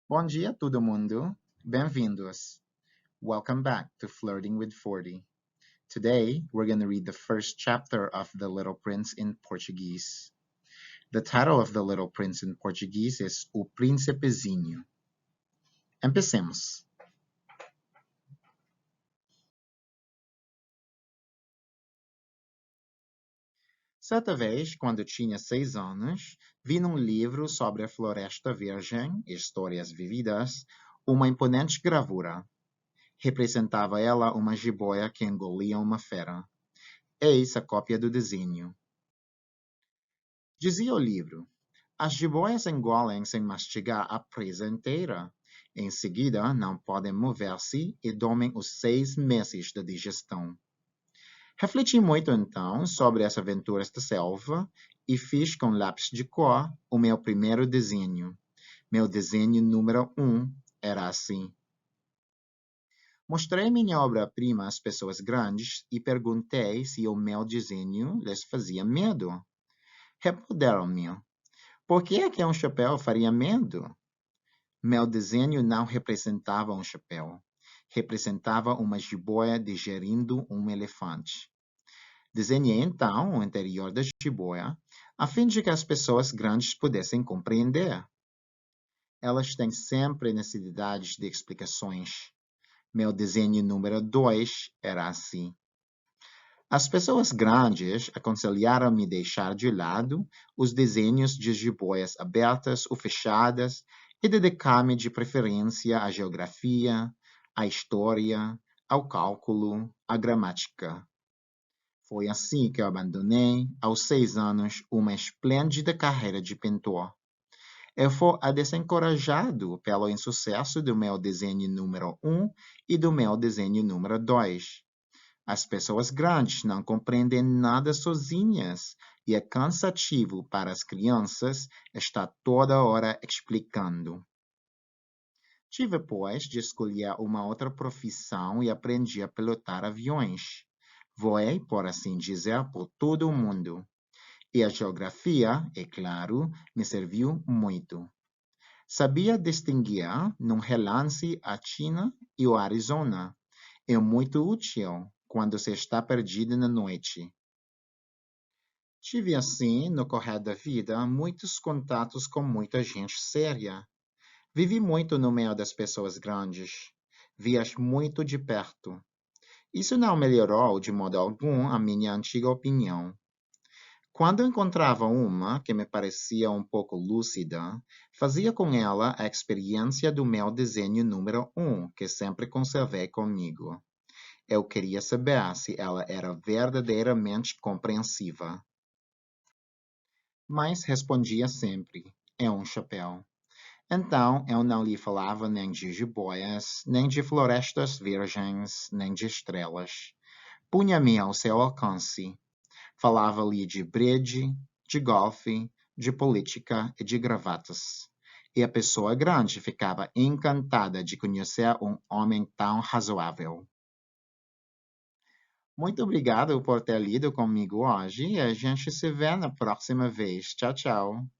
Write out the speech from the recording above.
Bom dia, todo mundo. Bem-vindos. Welcome back to Flirting with 40. Today, we're going to read the first chapter of The Little Prince in Portuguese. The title of The Little Prince in Portuguese is O Príncipezinho. Empecemos. Certa vez, quando tinha 6 anos, vi num livro sobre a Floresta Virgem, Histórias Vividas, uma imponente gravura. Representava ela uma jiboia que engolia uma fera. Eis a cópia do desenho. Dizia o livro: as jiboias engolem sem mastigar a presa inteira. Em seguida, não podem mover-se e dormem os 6 meses da digestão. Refleti muito então sobre as aventuras da selva e fiz com lápis de cor o meu primeiro desenho. Meu desenho número 1 era assim. Mostrei minha obra-prima às pessoas grandes e perguntei se o meu desenho lhes fazia medo. Responderam-me: por que é que um chapéu faria medo? Meu desenho não representava um chapéu. Representava uma jiboia digerindo um elefante. Desenhei então o interior da jiboia, a fim de que as pessoas grandes pudessem compreender. Elas têm sempre necessidades de explicações. Meu desenho número 2 era assim. As pessoas grandes aconselharam-me deixar de lado os desenhos de jiboias abertas ou fechadas e dedicar-me de preferência à geografia, à história, ao cálculo, à gramática. Foi assim que eu abandonei, aos 6 anos, uma esplêndida carreira de pintor. Eu fui desencorajado pelo insucesso do meu desenho número 1 e do meu desenho número 2. As pessoas grandes não compreendem nada sozinhas e é cansativo para as crianças estar toda hora explicando. Tive, pois, de escolher uma outra profissão e aprendi a pilotar aviões. Voei, por assim dizer, por todo o mundo. E a geografia, é claro, me serviu muito. Sabia distinguir, num relance, a China e o Arizona. É muito útil quando se está perdido na noite. Tive, assim, no correr da vida, muitos contatos com muita gente séria. Vivi muito no meio das pessoas grandes. Vi-as muito de perto. Isso não melhorou de modo algum a minha antiga opinião. Quando encontrava uma que me parecia um pouco lúcida, fazia com ela a experiência do meu desenho número 1, que sempre conservei comigo. Eu queria saber se ela era verdadeiramente compreensiva. Mas respondia sempre: é um chapéu. Então eu não lhe falava nem de jiboias, nem de florestas virgens, nem de estrelas. Punha-me ao seu alcance. Falava-lhe de bridge, de golfe, de política e de gravatas. E a pessoa grande ficava encantada de conhecer um homem tão razoável. Muito obrigado por ter lido comigo hoje e a gente se vê na próxima vez. Tchau, tchau.